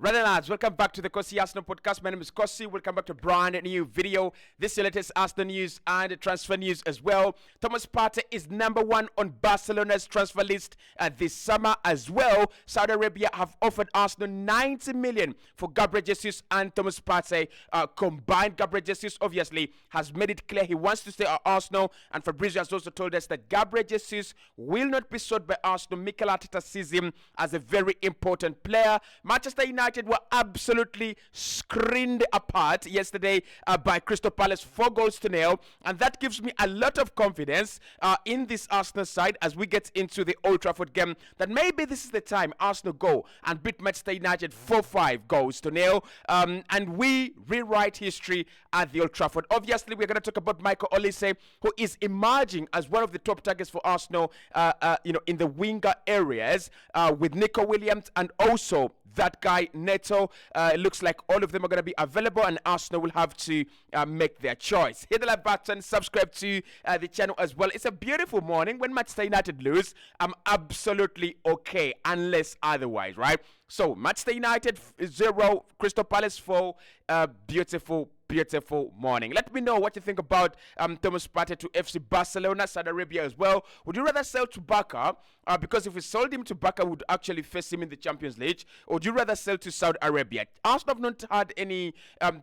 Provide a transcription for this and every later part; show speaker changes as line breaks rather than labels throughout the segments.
Rather lads, welcome back to the Cossy Arsenal podcast. My name is Cossy. Welcome back to a brand new video. This is the latest Arsenal news and transfer news as well. Thomas Partey is number one on Barcelona's transfer list this summer as well. Saudi Arabia have offered Arsenal 90 million for Gabriel Jesus and Thomas Partey combined. Gabriel Jesus obviously has made it clear he wants to stay at Arsenal, and Fabrizio has also told us that Gabriel Jesus will not be sold by Arsenal. Mikel Arteta sees him as a very important player. Manchester United were absolutely screened apart yesterday by Crystal Palace 4-0, and that gives me a lot of confidence in this Arsenal side as we get into the Old Trafford game, that maybe this is the time Arsenal go and beat Manchester United 4-5 and we rewrite history at the Old Trafford. Obviously, we're going to talk about Michael Olise, who is emerging as one of the top targets for Arsenal in the winger areas with Nico Williams and also that guy Neto. It looks like all of them are going to be available, and Arsenal will have to make their choice. Hit the like button, subscribe to the channel as well. It's a beautiful morning. When Manchester United lose, I'm absolutely okay, unless otherwise, right? So Manchester United 0, Crystal Palace 4. Beautiful morning. Let me know what you think about Thomas Partey to FC Barcelona, Saudi Arabia as well. Would you rather sell to Barca? Because if we sold him to Barca, we would actually face him in the Champions League. Or would you rather sell to Saudi Arabia? Arsenal have not had any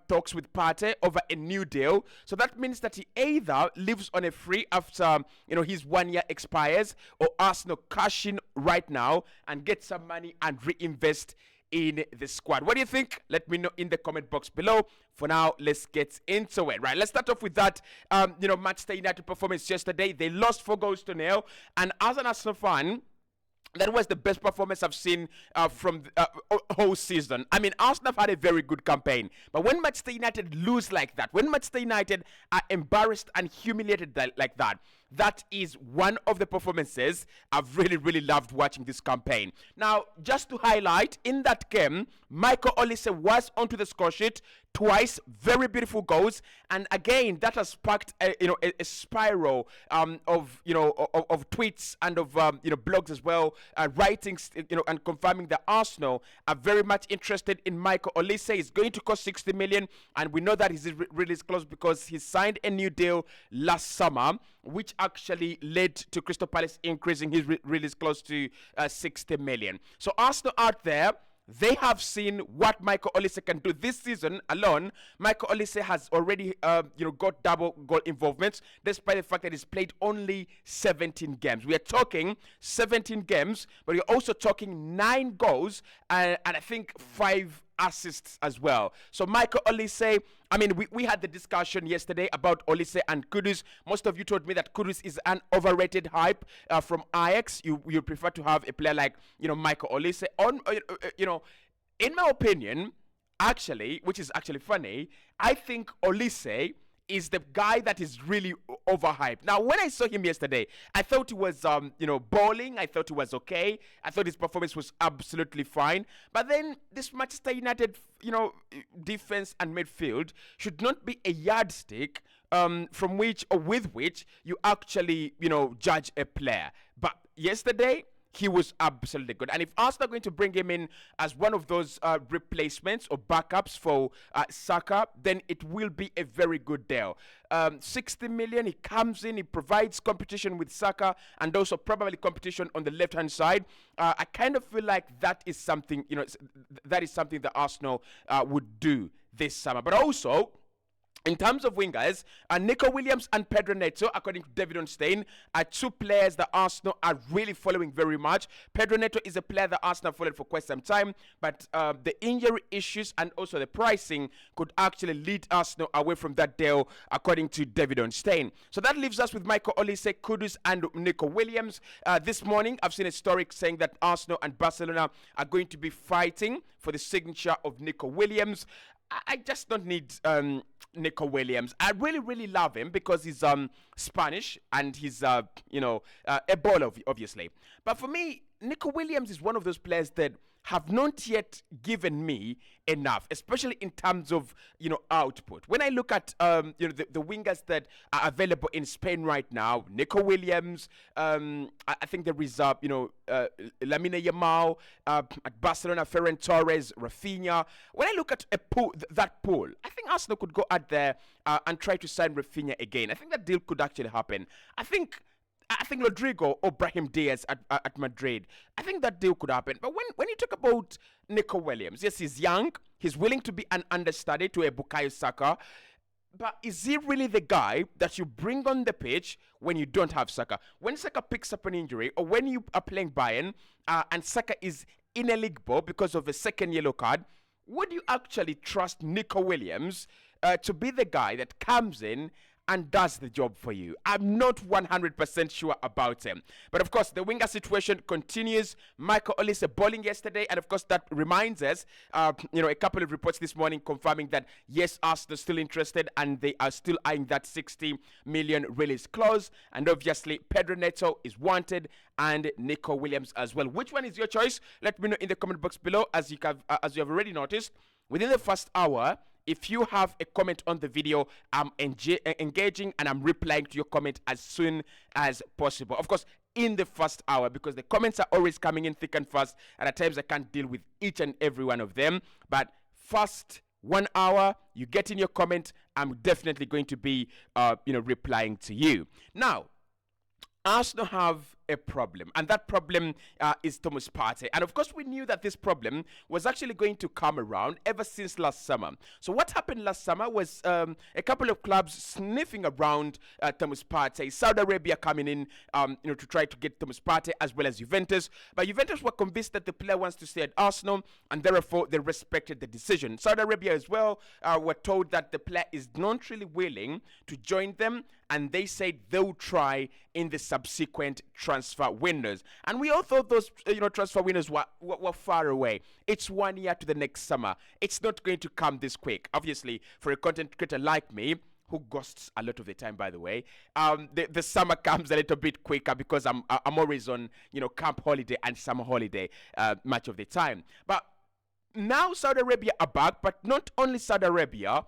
talks with Partey over a new deal. So that means that he either lives on a free after his 1 year expires, or Arsenal cash in right now and get some money and reinvest in the squad. What do you think? Let me know in the comment box below. For now, let's get into it. Right, let's start off with that Manchester United performance yesterday. They lost 4-0, and as an Arsenal fan, that was the best performance I've seen from the whole season. I mean, Arsenal have had a very good campaign. But when Manchester United lose like that, when Manchester United are embarrassed and humiliated like that, that is one of the performances I've really loved watching this campaign. Now, just to highlight, in that game, Michael Olise was onto the score sheet twice, very beautiful goals, and again that has sparked a spiral of tweets and of blogs as well, writings and confirming that Arsenal are very much interested in Michael Olise. He's going to cost 60 million, and we know that he's release close because he signed a new deal last summer, which actually led to Crystal Palace increasing his release close to 60 million. So Arsenal out there, they have seen what Michael Olise can do this season alone. Michael Olise has already, got double goal involvements, despite the fact that he's played only 17 games. We are talking 17 games, but we're also talking 9 goals and I think 5 assists as well. So Michael Olise, I mean, we had the discussion yesterday about Olise and Kudus. Most of you told me that Kudus is an overrated hype from Ajax. You prefer to have a player like Michael Olise. In my opinion, actually, which is actually funny, I think Olise is the guy that is really overhyped. Now, when I saw him yesterday, I thought he was, bowling. I thought he was okay. I thought his performance was absolutely fine. But then this Manchester United, defense and midfield should not be a yardstick from which or with which you actually, judge a player. But yesterday, he was absolutely good. And if Arsenal are going to bring him in as one of those replacements or backups for Saka, then it will be a very good deal. 60 million, he comes in, he provides competition with Saka and also probably competition on the left-hand side. I kind of feel like that is something, that is something that Arsenal would do this summer. But also, in terms of wingers, Nico Williams and Pedro Neto, according to David Onstein, are 2 players that Arsenal are really following very much. Pedro Neto is a player that Arsenal followed for quite some time, but the injury issues and also the pricing could actually lead Arsenal away from that deal, according to David Onstein. So that leaves us with Michael Olise, Kudus, and Nico Williams. This morning, I've seen a story saying that Arsenal and Barcelona are going to be fighting for the signature of Nico Williams. I just don't need Nico Williams. I really love him because he's Spanish and he's a baller, obviously. But for me, Nico Williams is one of those players that have not yet given me enough, especially in terms of output. When I look at the wingers that are available in Spain right now, Nico Williams, I think there is Lamine Yamal at Barcelona, Ferran Torres, Rafinha. When I look at that pool, I think Arsenal could go out there and try to sign Rafinha again. I think that deal could actually happen. I think Rodrigo or Brahim Diaz at Madrid, I think that deal could happen. But when you talk about Nico Williams, yes, he's young. He's willing to be an understudy to a Bukayo Saka. But is he really the guy that you bring on the pitch when you don't have Saka? When Saka picks up an injury, or when you are playing Bayern and Saka is in a league ball because of a second yellow card, would you actually trust Nico Williams to be the guy that comes in and does the job for you? I'm not 100% sure about him. But of course, the winger situation continues. Michael Olise bowling yesterday, and of course, that reminds us, a couple of reports this morning confirming that yes, Arsenal are still interested and they are still eyeing that 60 million release clause. And obviously, Pedro Neto is wanted and Nico Williams as well. Which one is your choice? Let me know in the comment box below. As you have already noticed, within the first hour, if you have a comment on the video, I'm engaging and I'm replying to your comment as soon as possible. Of course, in the first hour, because the comments are always coming in thick and fast, and at times I can't deal with each and every one of them. But first 1 hour, you get in your comment, I'm definitely going to be, replying to you. Now, Arsenal have a problem, and that problem is Thomas Partey. And of course, we knew that this problem was actually going to come around ever since last summer. So what happened last summer was a couple of clubs sniffing around Thomas Partey. Saudi Arabia coming in, to try to get Thomas Partey, as well as Juventus. But Juventus were convinced that the player wants to stay at Arsenal, and therefore they respected the decision. Saudi Arabia as well were told that the player is not really willing to join them, and they said they'll try in the subsequent transfer windows. And we all thought those transfer windows were far away. It's 1 year to the next summer. It's not going to come this quick. Obviously, for a content creator like me, who ghosts a lot of the time, by the way, the summer comes a little bit quicker because I'm always on camp holiday and summer holiday much of the time. But now Saudi Arabia are back, but not only Saudi Arabia,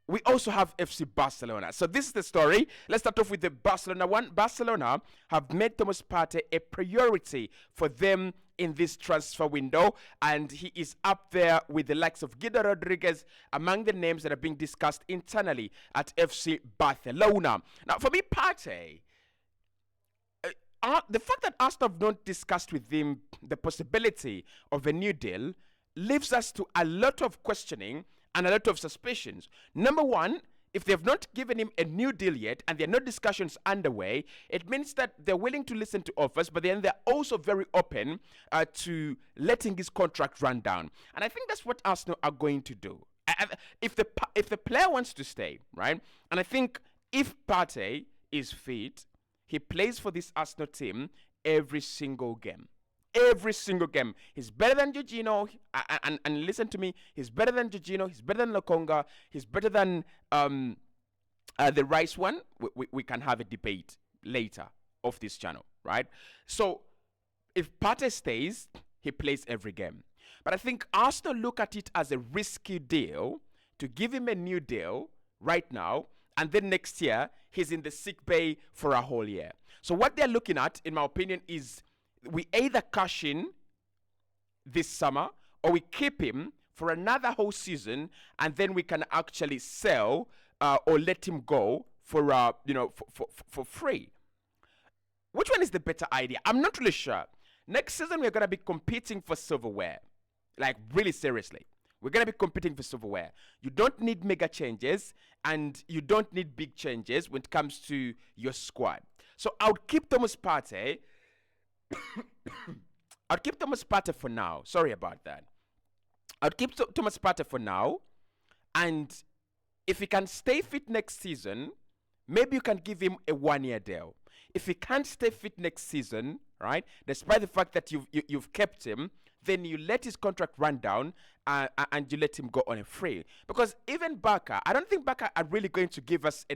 we also have FC Barcelona. So this is the story. Let's start off with the Barcelona one. Barcelona have made Thomas Partey a priority for them in this transfer window, and he is up there with the likes of Guido Rodriguez among the names that are being discussed internally at FC Barcelona. Now, for me, Partey, the fact that Arsenal have not discussed with him the possibility of a new deal leaves us to a lot of questioning and a lot of suspicions. Number one, if they have not given him a new deal yet and there are no discussions underway, it means that they're willing to listen to offers, but then they're also very open to letting his contract run down. And I think that's what Arsenal are going to do. If the player wants to stay, right? And I think if Partey is fit, he plays for this Arsenal team every single game. Every single game. He's better than Jorginho, and listen to me, he's better than Jorginho, he's better than Lokonga, he's better than the Rice one. We can have a debate later off this channel, right? So if Partey stays, he plays every game. But I think Arsenal look at it as a risky deal to give him a new deal right now, and then next year he's in the sick bay for a whole year. So what they're looking at, in my opinion, is we either cash in this summer or we keep him for another whole season, and then we can actually sell or let him go for for free. Which one is the better idea? I'm not really sure. Next season we're gonna be competing for silverware, like really seriously. We're gonna be competing for silverware. You don't need mega changes and you don't need big changes when it comes to your squad. So I would keep Thomas Partey. I'd keep Thomas Partey for now. Sorry about that. I'd keep Thomas Partey for now. And if he can stay fit next season, maybe you can give him a 1 year deal. If he can't stay fit next season, right, despite the fact that you've kept him, then you let his contract run down and you let him go on a free. Because even Barca, I don't think Barca are really going to give us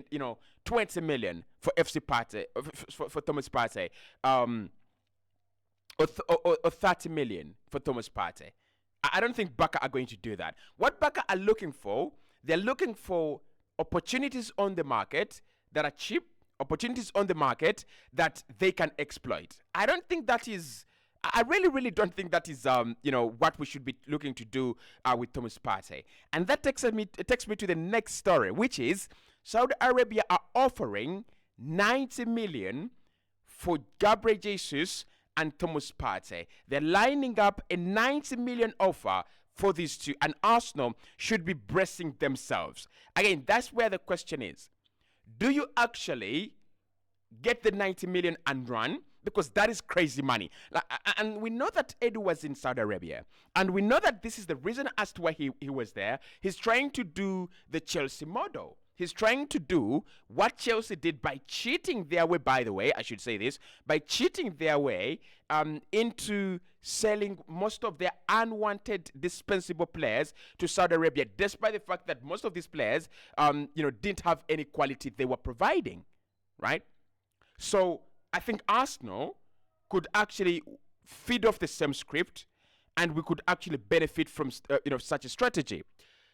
20 million for FC Partey, for Thomas Partey. Or 30 million for Thomas Partey. I don't think Barca are going to do that. What Barca are looking for, they're looking for opportunities on the market that are cheap, opportunities on the market that they can exploit. I don't think that is. I really, really don't think that is, what we should be looking to do with Thomas Partey. And that takes me to the next story, which is Saudi Arabia are offering 90 million for Gabriel Jesus and Thomas Partey. They're lining up a 90 million offer for these two, and Arsenal should be bracing themselves. Again, that's where the question is. Do you actually get the 90 million and run? Because that is crazy money. And we know that Edu was in Saudi Arabia. And we know that this is the reason as to why he was there. He's trying to do the Chelsea model. He's trying to do what Chelsea did by cheating their way, by the way, I should say this, by cheating their way into selling most of their unwanted, dispensable players to Saudi Arabia, despite the fact that most of these players, didn't have any quality they were providing, right? So I think Arsenal could actually feed off the same script, and we could actually benefit from such a strategy.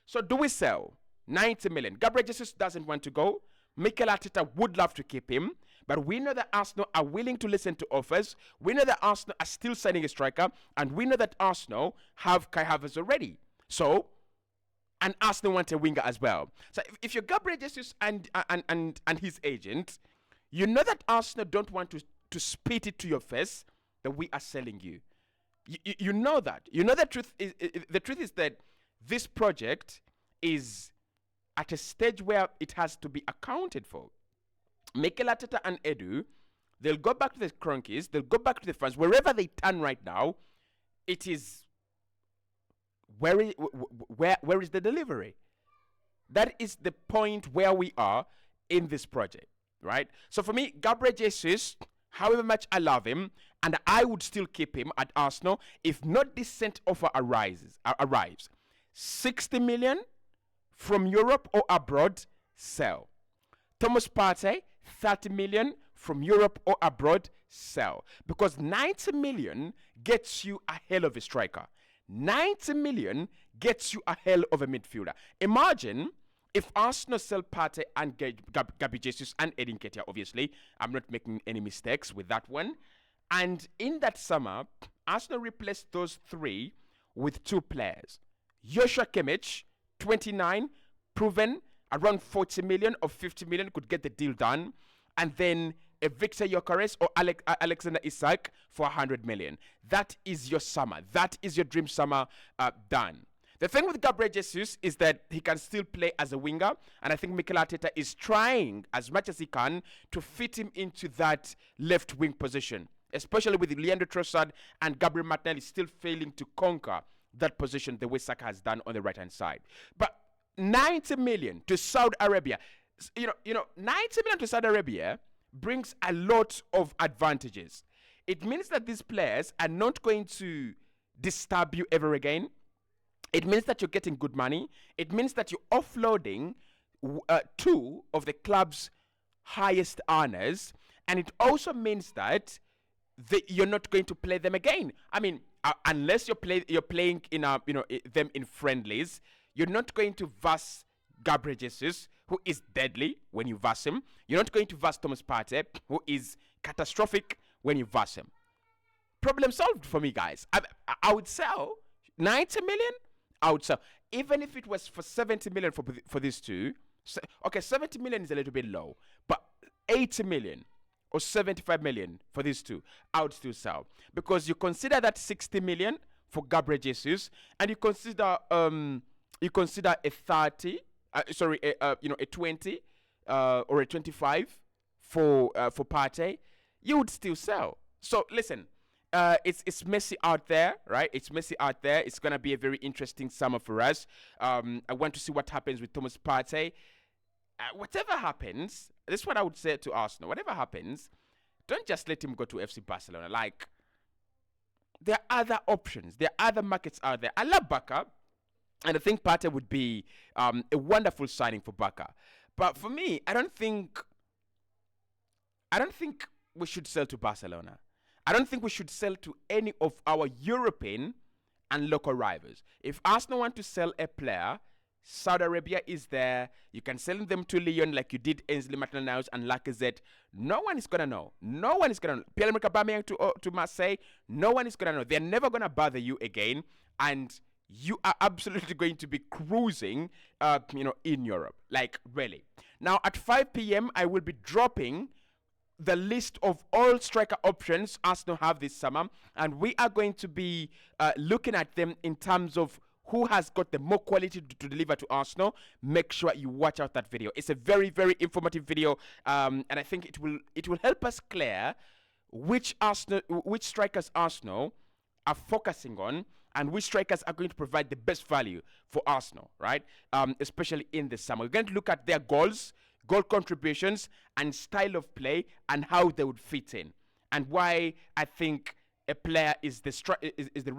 So do we sell 90 million? Gabriel Jesus doesn't want to go. Mikel Arteta would love to keep him, but we know that Arsenal are willing to listen to offers. We know that Arsenal are still signing a striker, and we know that Arsenal have Kai Havertz already. So, and Arsenal want a winger as well. So if you're Gabriel Jesus and his agent, you know that Arsenal don't want to spit it to your face that we are selling you. You know that. You know the truth is that this project is at a stage where it has to be accounted for. Mikel Arteta and Edu, they'll go back to the Cronkies, they'll go back to the fans, wherever they turn right now, it is where is the delivery? That is the point where we are in this project, right? So for me, Gabriel Jesus, however much I love him, and I would still keep him at Arsenal if not decent offer arrives. 60 million from Europe or abroad, sell. Thomas Partey, 30 million from Europe or abroad, sell. Because 90 million gets you a hell of a striker. 90 million gets you a hell of a midfielder. Imagine if Arsenal sell Partey and Gabi Jesus and Edin Ketia, obviously. I'm not making any mistakes with that one. And in that summer, Arsenal replaced those three with two players. Joshua Kimmich, 29, proven, around 40 million or 50 million could get the deal done. And then a Victor Gyökeres or Alexander Isak for 100 million. That is your summer. That is your dream summer done. The thing with Gabriel Jesus is that he can still play as a winger, and I think Mikel Arteta is trying as much as he can to fit him into that left wing position, especially with Leandro Trossard and Gabriel Martinelli still failing to conquer that position the way Saka has done on the right-hand side. But 90 million to Saudi Arabia, 90 million to Saudi Arabia brings a lot of advantages. It means that these players are not going to disturb you ever again. It means that you're getting good money. It means that you're offloading two of the club's highest earners, and it also means that you're not going to play them again. I mean, unless you're playing in them in friendlies, you're not going to verse Gabriel Jesus, who is deadly when you verse him. You're not going to verse Thomas Partey, who is catastrophic when you verse him. Problem solved for me, guys. I would sell 90 million. I would sell, even if it was for 70 million for these two. Okay, 70 million is a little bit low, but 80 million or 75 million for these two, I would still sell, because you consider that 60 million for Gabriel Jesus, and you consider a 30, a 20 or a 25 for Partey, you would still sell. So listen, it's messy out there, right? It's messy out there. It's gonna be a very interesting summer for us. I want to see what happens with Thomas Partey. Whatever happens, this is what I would say to Arsenal. Whatever happens, don't just let him go to FC Barcelona. Like, there are other options. There are other markets out there. I love Barca, and I think Partey would be a wonderful signing for Barca. But for me, I don't think we should sell to Barcelona. I don't think we should sell to any of our European and local rivals. If Arsenal want to sell a player, Saudi Arabia is there. You can sell them to Lyon like you did Ainsley Maitland-Niles and Lacazette. No one is gonna know. No one is gonna know. Pierre-Emerick Aubameyang to Marseille. No one is gonna know. They're never gonna bother you again, and you are absolutely going to be cruising, in Europe. Like really. Now at 5 p.m. I will be dropping the list of all striker options Arsenal have this summer, and we are going to be looking at them in terms of who has got the more quality to deliver to Arsenal. Make sure you watch out that video. It's a very, very informative video, and I think it will help us clear which strikers Arsenal are focusing on, and which strikers are going to provide the best value for Arsenal, right? Especially in the summer. We're going to look at their goals, goal contributions, and style of play, and how they would fit in, and why I think a player is the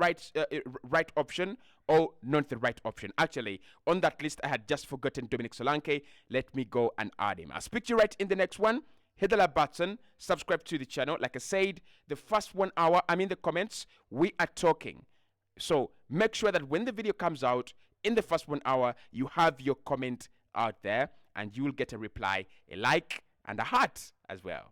right option or not the right option. Actually, on that list, I had just forgotten Dominic Solanke. Let me go and add him. I'll speak to you right in the next one. Hit the like button, subscribe to the channel. Like I said, the first 1 hour, I'm in the comments, we are talking. So make sure that when the video comes out, in the first 1 hour, you have your comment out there, and you will get a reply, a like, and a heart as well.